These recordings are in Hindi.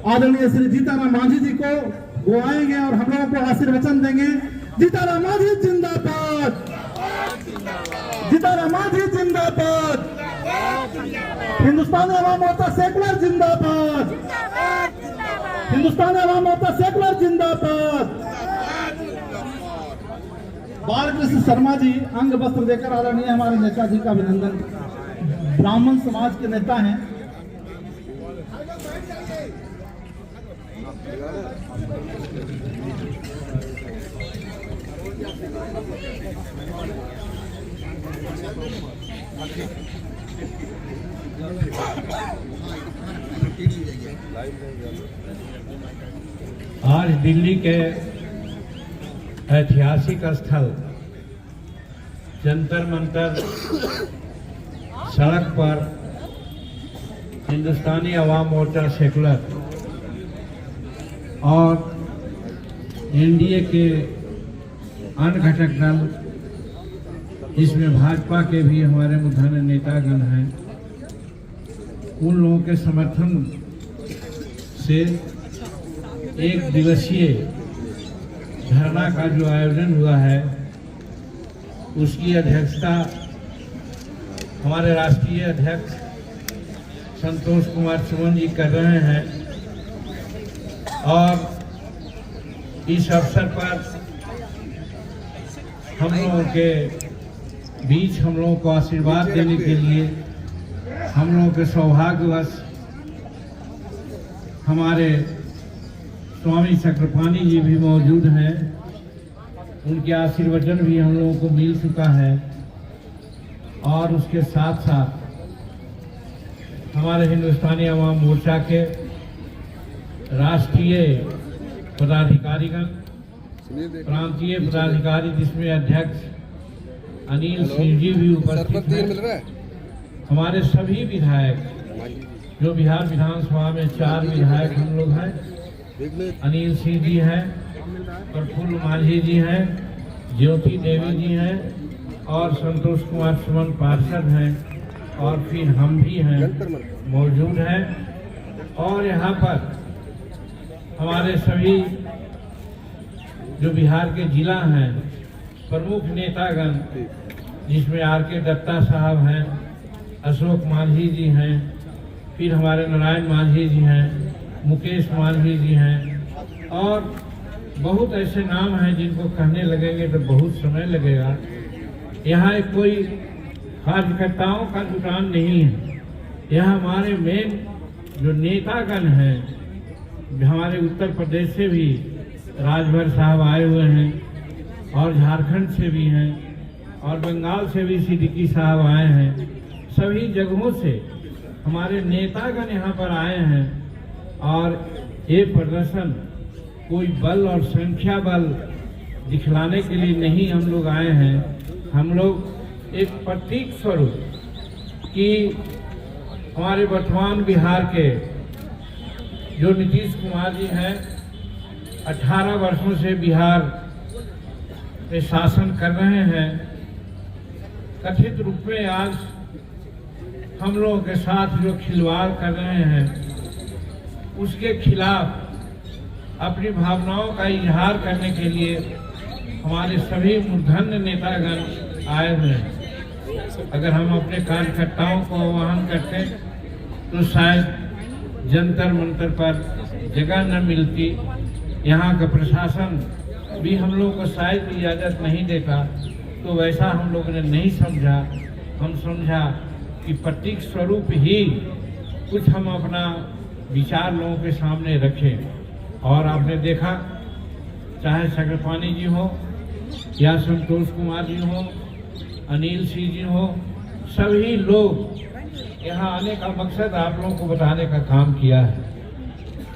आदरणीय श्री जीताराम मांझी जी को वो आएंगे और हम लोगों को आशीर्वचन देंगे। जीताराम मांझी जिंदाबाद, जीताराम मांझी जिंदाबाद, हिंदुस्तानी अवाम मोर्चा सेकुलर जिंदाबाद, हिंदुस्तानी अवाम मोर्चा सेकुलर जिंदाबाद। बालकृष्ण शर्मा जी अंग वस्त्र देकर आदरणीय हमारे नेता जी का अभिनंदन। ब्राह्मण समाज के नेता हैं। आज दिल्ली के ऐतिहासिक स्थल जंतर मंतर सड़क पर हिंदुस्तानी अवाम मोर्चा सेकुलर और एनडीए के अन्य घटक दल, जिसमें भाजपा के भी हमारे मुद्धाने नेतागण हैं, उन लोगों के समर्थन से एक दिवसीय धरना का जो आयोजन हुआ है, उसकी अध्यक्षता हमारे राष्ट्रीय अध्यक्ष संतोष कुमार सुमन जी कर रहे हैं। और इस अवसर पर हम लोगों के बीच हम लोगों को आशीर्वाद देने के लिए हम लोगों के सौभाग्यवश हमारे स्वामी चक्रपाणी जी भी मौजूद हैं। उनके आशीर्वचन भी हम लोगों को मिल चुका है। और उसके साथ साथ हमारे हिंदुस्तानी अवाम मोर्चा के राष्ट्रीय पदाधिकारीगण, प्रांतीय पदाधिकारी, जिसमें अध्यक्ष अनिल सिंह जी भी उपस्थित हैं। हमारे सभी विधायक, जो बिहार विधानसभा में 4 विधायक हम लोग हैं, अनिल सिंह जी हैं, प्रफुल्ल मांझी जी हैं, ज्योति देवी जी हैं और संतोष कुमार सुमन पार्षद हैं, और फिर हम भी हैं, मौजूद हैं। और यहाँ पर हमारे सभी जो बिहार के जिला हैं, प्रमुख नेतागण, जिसमें आर.के. दत्ता साहब हैं, अशोक मांझी जी हैं, फिर हमारे नारायण मांझी जी हैं, मुकेश मांझी जी हैं, और बहुत ऐसे नाम हैं जिनको कहने लगेंगे तो बहुत समय लगेगा। यहाँ कोई कार्यकर्ताओं का जुटान नहीं है। यहाँ हमारे मेन जो नेतागण हैं, हमारे उत्तर प्रदेश से भी राजभर साहब आए हुए हैं, और झारखंड से भी हैं, और बंगाल से भी सिद्दीकी साहब आए हैं। सभी जगहों से हमारे नेतागण यहाँ पर आए हैं। और ये प्रदर्शन कोई बल और संख्या बल दिखलाने के लिए नहीं हम लोग आए हैं। हम लोग एक प्रतीक स्वरूप कि हमारे वर्तमान बिहार के जो नीतीश कुमार जी हैं, 18 वर्षों से बिहार में शासन कर रहे हैं, कथित रूप में आज हम लोगों के साथ जो खिलवाड़ कर रहे हैं, उसके खिलाफ अपनी भावनाओं का इजहार करने के लिए हमारे सभी मूर्धन्य नेतागण आए हुए हैं। अगर हम अपने कार्यकर्ताओं को आह्वान करते तो शायद जंतर मंतर पर जगह न मिलती। यहाँ का प्रशासन भी हम लोगों को शायद इजाज़त नहीं देता, तो वैसा हम लोगों ने नहीं समझा। हम समझा कि प्रतीक स्वरूप ही कुछ हम अपना विचार लोगों के सामने रखें। और आपने देखा, चाहे चक्रपाणी जी हो या संतोष कुमार जी हो, अनिल सिंह जी हो, सभी लोग यहाँ आने का मकसद आप लोगों को बताने का काम किया है।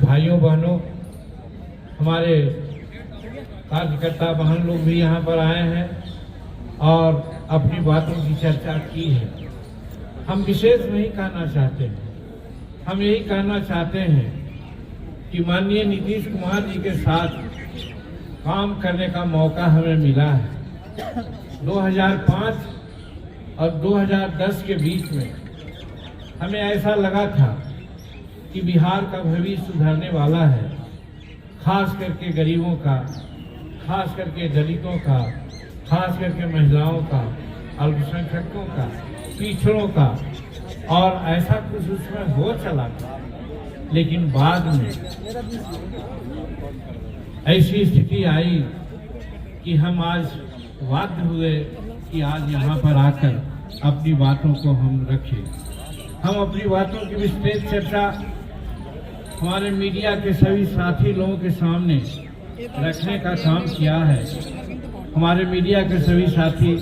भाइयों बहनों, हमारे कार्यकर्ता बहन लोग भी यहाँ पर आए हैं और अपनी बातों की चर्चा की है। हम विशेष नहीं कहना चाहते हैं, हम यही कहना चाहते हैं कि माननीय नीतीश कुमार जी के साथ काम करने का मौका हमें मिला है। 2005 और 2010 के बीच में हमें ऐसा लगा था कि बिहार का भविष्य सुधरने वाला है, खास करके गरीबों का, खास करके दलितों का, खास करके महिलाओं का, अल्पसंख्यकों का, पिछड़ों का, और ऐसा कुछ उसमें हो चला था। लेकिन बाद में ऐसी स्थिति आई कि हम आज बाध्य हुए कि आज यहाँ पर आकर अपनी बातों को हम रखें। हम अपनी बातों की विस्तृत चर्चा हमारे मीडिया के सभी साथी लोगों के सामने रखने का काम किया है। हमारे मीडिया के सभी साथी,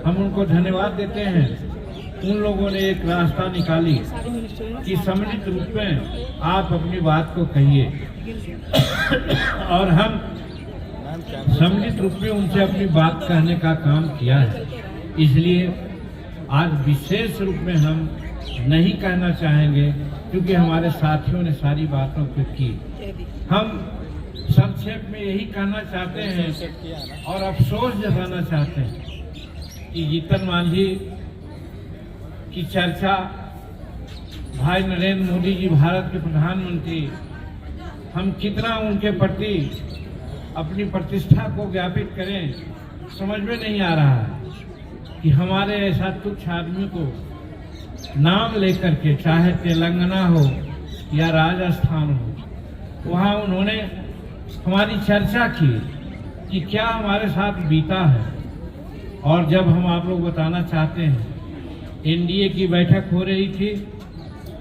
हम उनको धन्यवाद देते हैं। उन लोगों ने एक रास्ता निकाली कि सम्मिलित रूप में आप अपनी बात को कहिए, और हम सम्मिलित रूप में उनसे अपनी बात कहने का काम किया है। इसलिए आज विशेष रूप में हम नहीं कहना चाहेंगे, क्योंकि हमारे साथियों ने सारी बातों को की। हम संक्षेप में यही कहना चाहते हैं और अफसोस जताना चाहते हैं कि जीतन मांझी की चर्चा भाई नरेंद्र मोदी जी, भारत के प्रधानमंत्री, हम कितना उनके प्रति अपनी प्रतिष्ठा को ज्ञापित करें, समझ में नहीं आ रहा है कि हमारे ऐसा तुच्छ आदमी को नाम लेकर के, चाहे तेलंगाना हो या राजस्थान हो, वहाँ उन्होंने हमारी चर्चा की कि क्या हमारे साथ बीता है। और जब हम आप लोग बताना चाहते हैं, एनडीए की बैठक हो रही थी,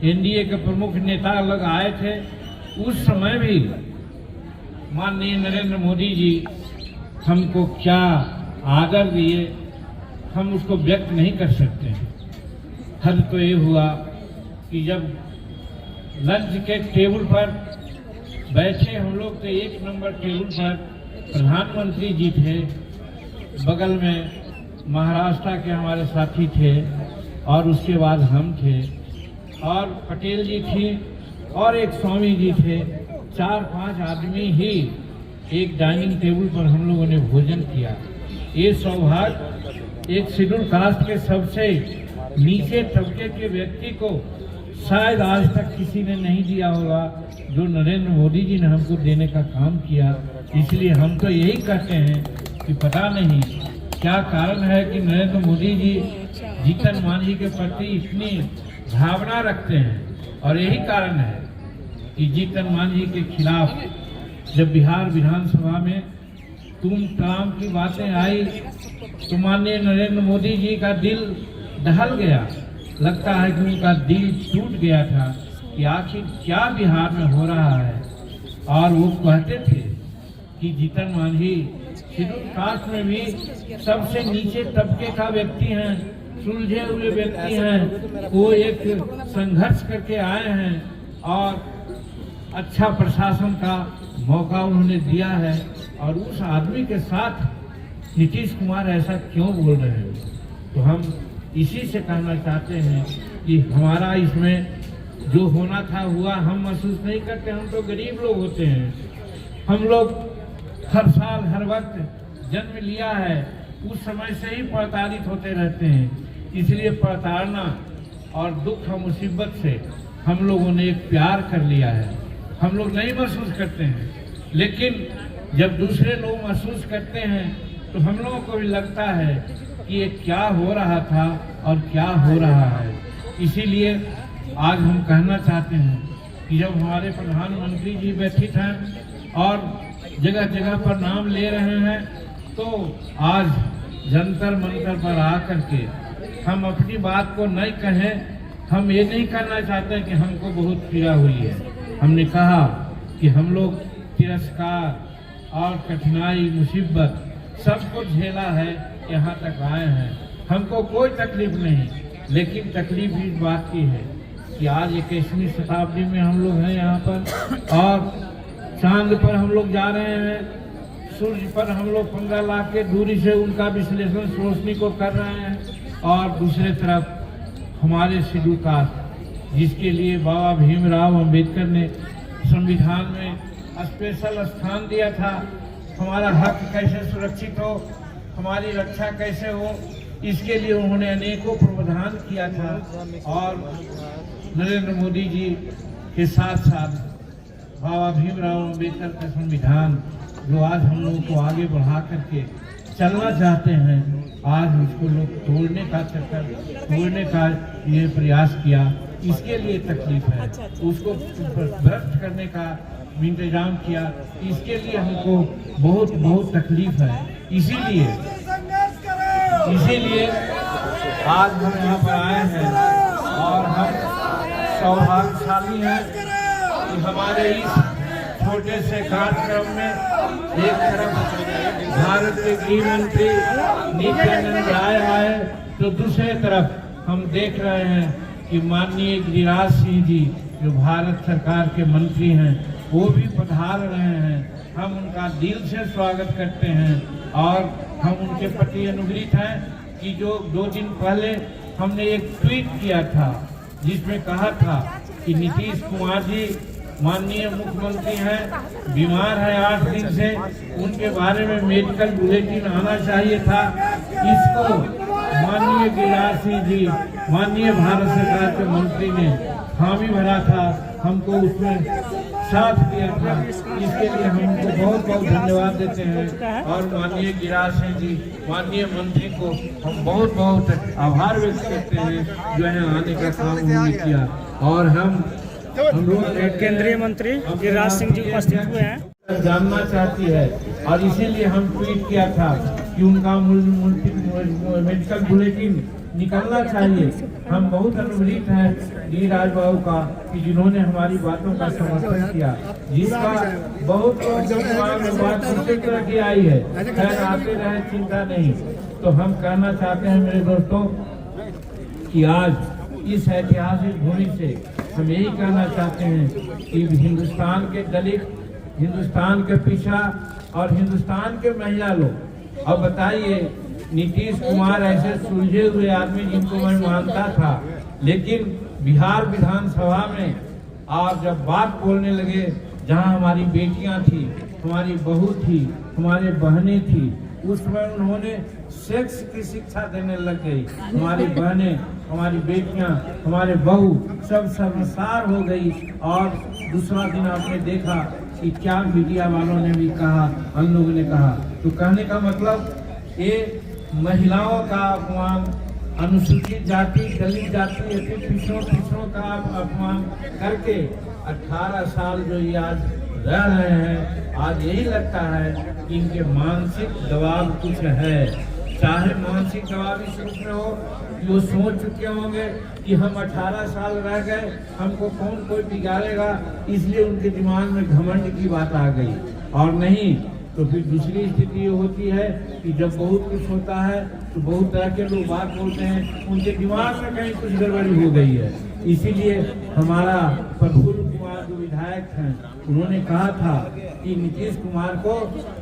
एनडीए के प्रमुख नेता लोग आए थे, उस समय भी माननीय नरेंद्र मोदी जी हमको क्या आदर दिए, हम उसको व्यक्त नहीं कर सकते हैं। हद तो ये हुआ कि जब लंच के टेबल पर बैठे हम लोग, तो एक नंबर टेबल पर प्रधानमंत्री जी थे, बगल में महाराष्ट्र के हमारे साथी थे, और उसके बाद हम थे, और पटेल जी थी, और एक स्वामी जी थे। 4-5 आदमी ही एक डाइनिंग टेबल पर हम लोगों ने भोजन किया। ये सौभाग्य एक शेड्यूल कास्ट के सबसे नीचे तबके के व्यक्ति को शायद आज तक किसी ने नहीं दिया होगा, जो नरेंद्र मोदी जी ने हमको देने का काम किया। इसलिए हम तो यही कहते हैं कि पता नहीं क्या कारण है कि नरेंद्र मोदी जी जीतन मांझी के प्रति इतनी भावना रखते हैं, और यही कारण है कि जीतन मांझी के खिलाफ जब बिहार विधानसभा में तुम तमाम की बातें आई, तो माननीय नरेंद्र मोदी जी का दिल दहल गया। लगता है कि उनका दिल टूट गया था कि आखिर क्या बिहार में हो रहा है। और वो कहते थे कि जीतन मांझी शेड्यूल कास्ट में भी सबसे नीचे तबके का व्यक्ति हैं, सुलझे हुए व्यक्ति हैं, वो एक संघर्ष करके आए हैं, और अच्छा प्रशासन का मौका उन्होंने दिया है। और उस आदमी के साथ नीतीश कुमार ऐसा क्यों बोल रहे हैं? तो हम इसी से कहना चाहते हैं कि हमारा इसमें जो होना था हुआ, हम महसूस नहीं करते। हम तो गरीब लोग होते हैं, हम लोग हर साल हर वक्त जन्म लिया है, उस समय से ही प्रताड़ित होते रहते हैं। इसलिए प्रताड़ना और दुख और मुसीबत से हम लोगों ने एक प्यार कर लिया है। हम लोग नहीं महसूस करते हैं, लेकिन जब दूसरे लोग महसूस करते हैं तो हम लोगों को भी लगता है कि ये क्या हो रहा था और क्या हो रहा है। इसीलिए आज हम कहना चाहते हैं कि जब हमारे प्रधानमंत्री जी व्यथित हैं और जगह जगह पर नाम ले रहे हैं, तो आज जंतर मंतर पर आकर के हम अपनी बात को नहीं कहें। हम ये नहीं करना चाहते कि हमको बहुत पीड़ा हुई है। हमने कहा कि हम लोग तिरस्कार और कठिनाई मुसीबत सब कुछ झेला है, यहाँ तक आए हैं, हमको कोई तकलीफ नहीं। लेकिन तकलीफ इस बात की है कि आज 21वीं शताब्दी में हम लोग हैं यहाँ पर, और चांद पर हम लोग जा रहे हैं, सूर्य पर हम लोग 15 लाख के दूरी से उनका विश्लेषण रोशनी को कर रहे हैं, और दूसरे तरफ हमारे शेड्यूल कास्ट, जिसके लिए बाबा भीमराव अंबेडकर ने संविधान में स्पेशल स्थान दिया था, हमारा हक कैसे सुरक्षित हो, हमारी रक्षा कैसे हो, इसके लिए उन्होंने अनेकों प्रावधान किया था और नरेंद्र मोदी जी के साथ साथ बाबा भीमराव अम्बेडकर का संविधान जो आज हम लोगों को आगे बढ़ा करके चलना चाहते हैं, आज उसको लोग तोड़ने का ये प्रयास किया। इसके लिए तकलीफ है, उसको भ्रष्ट करने का इंतजाम किया, इसके लिए हमको बहुत तकलीफ है। इसीलिए आज हम यहाँ पर आए हैं और हम सौभाग्यशाली हैं कि हमारे इस छोटे से कार्यक्रम में एक तरफ भारत के गृह मंत्री नित्यानंद राय आए तो दूसरे तरफ हम देख रहे हैं कि माननीय गिरिराज सिंह जी जो भारत सरकार के मंत्री हैं वो भी पधार रहे हैं। हम उनका दिल से स्वागत करते हैं और हम उनके प्रति अनुग्रहित हैं कि जो 2 दिन पहले हमने एक ट्वीट किया था जिसमें कहा था कि नीतीश कुमार जी माननीय मुख्यमंत्री हैं, बीमार है 8 दिन से, उनके बारे में मेडिकल बुलेटिन आना चाहिए था। इसको माननीय गिरिराज सिंह जी, माननीय भारत सरकार के मंत्री ने हामी भरा था, हमको उसमें साथ दिया था। इसके लिए हम उनको बहुत धन्यवाद देते हैं और माननीय गिरिराज सिंह जी, माननीय मंत्री को हम बहुत आभार व्यक्त करते हैं जो है आने का काम उन्होंने किया। और हम केंद्रीय मंत्री गिरिराज सिंह जी उपस्थित हुए हैं। जानना चाहती है और इसीलिए हम ट्वीट किया था कि उनका मेडिकल बुलेटिन निकलना चाहिए। हम बहुत अनुग्रहित हैं गिरिराज बाबू का कि जिन्होंने हमारी बातों का समर्थन किया, जिसका बहुत बात दूसरी तरह की आई है। खैर आते रहे, चिंता नहीं। तो हम कहना चाहते हैं मेरे दोस्तों कि आज इस ऐतिहासिक भूमि से हम यही कहना चाहते हैं कि हिंदुस्तान के दलित, हिंदुस्तान के पिछड़ा और हिंदुस्तान के महिला लोग, अब बताइए नीतीश कुमार ऐसे सुलझे हुए आदमी जिनको मैं मानता था, लेकिन बिहार विधानसभा में आप जब बात बोलने लगे, जहां हमारी बेटियां थी, हमारी बहू थी, हमारे बहनें थी, उसमें उन्होंने सेक्स की शिक्षा देने लग गई। हमारी बहनें, हमारी बेटियां, हमारे बहू सब शर्मसार हो गई। और दूसरा दिन आपने देखा कि क्या मीडिया वालों ने भी कहा, हम लोगों ने कहा। तो कहने का मतलब ये महिलाओं का अपमान, अनुसूचित जाति, दलित जाति, पिछड़ों का अपमान करके 18 साल जो ये आज रह रहे हैं, आज यही लगता है कि इनके मानसिक दबाव कुछ है। चाहे मानसिक दबाव इस रूप में हो कि वो सोच चुके होंगे कि हम 18 साल रह गए, हमको कौन कोई बिगाड़ेगा, इसलिए उनके दिमाग में घमंड की बात आ गई। और नहीं तो फिर दूसरी स्थिति ये होती है कि जब बहुत कुछ होता है तो बहुत तरह के लोग बात बोलते हैं, उनके दिमाग में कहीं कुछ गड़बड़ी हो गई है। इसीलिए हमारा प्रफुल्ल कुमार जो विधायक हैं, उन्होंने कहा था कि नीतीश कुमार को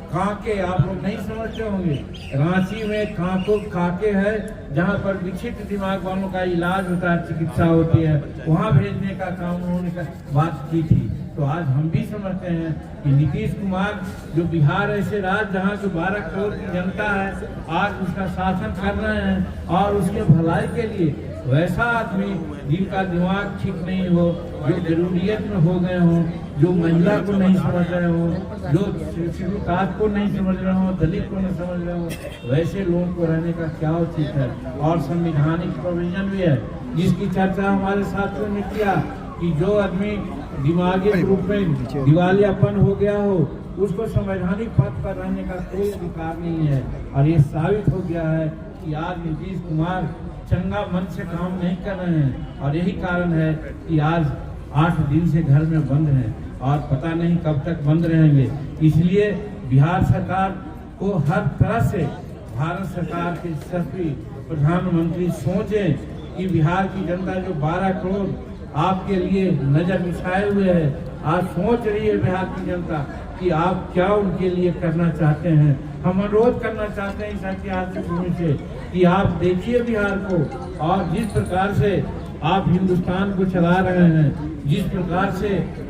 कांके, आप लोग नहीं समझते होंगे, रांची में कांके है जहां पर विक्षिप्त दिमाग वालों का इलाज होता है, चिकित्सा होती है, वहां भेजने का काम उन्होंने बात की थी। तो आज हम भी समझते हैं कि नीतीश कुमार जो बिहार ऐसे राज्य जहाँ जो 12 करोड़ की जनता है, आज उसका शासन कर रहे हैं और उसके भलाई के लिए वैसा आदमी जिनका दिमाग ठीक नहीं हो, जो जरूरियत में हो गए हों, जो महिला को नहीं समझ रहे हो, जो शेड्यूल कास्ट को नहीं समझ रहे हो, दलित को नहीं समझ रहे हो, वैसे लोगों को रहने का क्या उचित है। और संविधानिक प्रोविजन भी है जिसकी चर्चा हमारे साथियों ने किया कि जो आदमी दिमागी रूप में दिवालियापन हो गया हो, उसको संवैधानिक पद पर रहने का कोई अधिकार नहीं है। और ये साबित हो गया है कि आज नीतीश कुमार चंगा मन से काम नहीं कर रहे हैं और यही कारण है कि आज 8 दिन से घर में बंद हैं और पता नहीं कब तक बंद रहेंगे। इसलिए बिहार सरकार को हर तरह से भारत सरकार के सभी प्रधानमंत्री सोचें कि बिहार की जनता जो 12 करोड़ आपके लिए नजर बिछाए हुए है, आज सोच रही है बिहार की जनता कि आप क्या उनके लिए करना चाहते हैं। हम अनुरोध करना चाहते हैं इस ऐतिहासिक भूमि से कि आप देखिए बिहार को, और जिस प्रकार से आप हिंदुस्तान को चला रहे हैं, जिस प्रकार से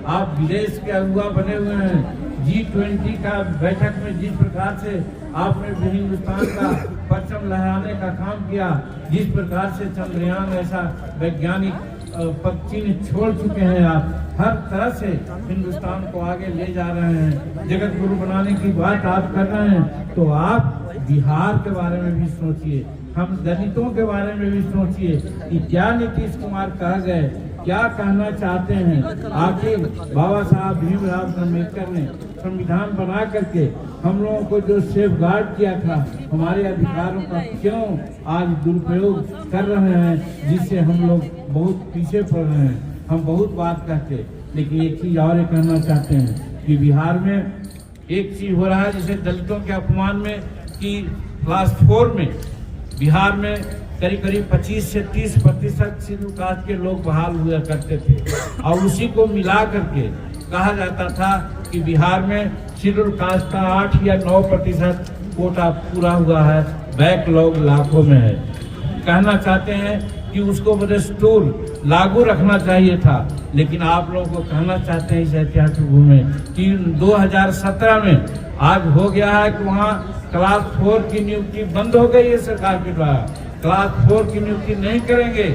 आप विदेश के अगुवा बने हुए हैं, G20 का बैठक में जिस प्रकार से आपने भी हिंदुस्तान का परचम लहराने का काम किया। जिस प्रकार से चंद्रयान ऐसा वैज्ञानिक चिन्ह छोड़ चुके हैं, आप हर तरह से हिंदुस्तान को आगे ले जा रहे हैं, जगत गुरु बनाने की बात आप कर रहे हैं। तो आप बिहार के बारे में भी सोचिए, हम दलितों के बारे में भी सोचिए कि क्या नीतीश कुमार कह गए, क्या कहना चाहते हैं। आखिर बाबा साहब भीमराव अम्बेडकर ने संविधान बना करके हम लोगों को जो सेफ गार्ड किया था, हमारे अधिकारों का क्यों आज दुरुपयोग कर रहे हैं, जिससे हम लोग बहुत पीछे पड़ रहे हैं। हम बहुत बात कहते, लेकिन एक चीज और कहना चाहते हैं कि बिहार में एक चीज हो रहा है, जैसे दलितों के अपमान में कि क्लास 4 में बिहार में करीब करीब 25 से 30% शेड्यूल कास्ट के लोग बहाल हुआ करते थे, और उसी को मिला करके कहा जाता था कि बिहार में शेड्यूल कास्ट का 8 या 9% कोटा पूरा हुआ है, बैकलॉग लाखों में है। कहना चाहते हैं कि उसको बदस्तूर लागू रखना चाहिए था, लेकिन आप लोगों को कहना चाहते हैं इस ऐतिहासिक भूमि में कि 2017 में आज हो गया है कि वहाँ क्लास 4 की नियुक्ति बंद हो गई है सरकार के द्वारा। क्लास 4 की नियुक्ति नहीं करेंगे,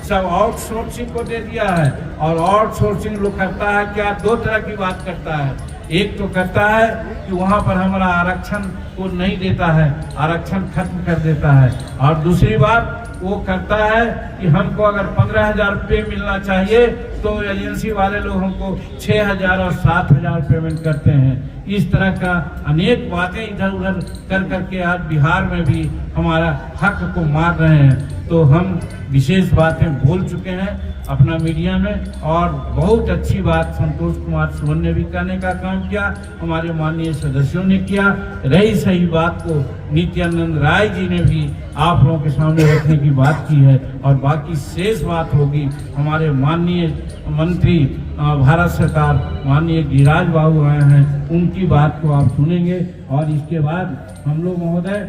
सब आउटसोर्सिंग को दे दिया है। और आउटसोर्सिंग लोग करता है क्या, 2 तरह की बात करता है। एक तो कहता है कि वहाँ पर हमारा आरक्षण को नहीं देता है, आरक्षण खत्म कर देता है। और दूसरी बात वो करता है कि हमको अगर 15,000 रुपये मिलना चाहिए तो एजेंसी वाले लोग हमको 6,000 और 7,000 पेमेंट करते हैं। इस तरह का अनेक बातें इधर उधर कर करके आज बिहार में भी हमारा हक को मार रहे हैं। तो हम विशेष बातें भूल चुके हैं अपना मीडिया में। और बहुत अच्छी बात संतोष कुमार सुमन ने भी कहने का काम किया, हमारे माननीय सदस्यों ने किया। रही सही बात को नित्यानंद राय जी ने भी आप लोगों के सामने रखने की बात की है। और बाकी शेष बात होगी हमारे माननीय मंत्री भारत सरकार माननीय गिरिराज बाबू आए हैं, उनकी बात को आप सुनेंगे। और इसके बाद हम लोग महोदय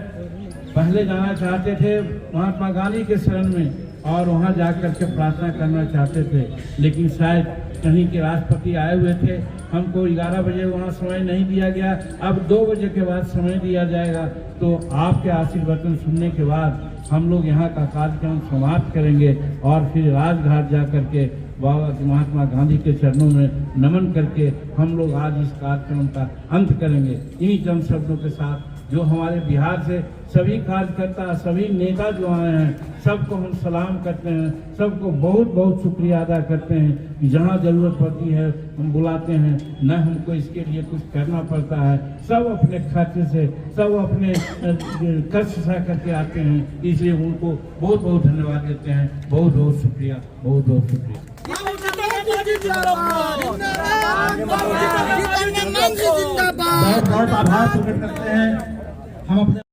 पहले जाना चाहते थे महात्मा गांधी के शरण में और वहां जाकर के प्रार्थना करना चाहते थे, लेकिन शायद कहीं के राष्ट्रपति आए हुए थे, हमको 11 बजे वहां समय नहीं दिया गया। अब 2 बजे के बाद समय दिया जाएगा। तो आपके आशीर्वचन सुनने के बाद हम लोग यहाँ का कार्यक्रम समाप्त करेंगे और फिर राजघाट जा करके बाबा महात्मा गांधी के चरणों में नमन करके हम लोग आज इस कार्यक्रम का अंत करेंगे। इन्हीं चंद शब्दों के साथ जो हमारे बिहार से सभी कार्यकर्ता, सभी नेता जो आए हैं, सबको हम सलाम करते हैं, सबको बहुत बहुत शुक्रिया अदा करते हैं कि जहाँ जरूरत पड़ती है हम बुलाते हैं, न हमको इसके लिए कुछ करना पड़ता है। सब अपने खर्च से, सब अपने कष्ट सह करके आते हैं, इसलिए उनको बहुत बहुत धन्यवाद देते हैं। बहुत बहुत शुक्रिया, बहुत बहुत शुक्रिया। बहुत बहुत आभार प्रकट करते हैं हम अपने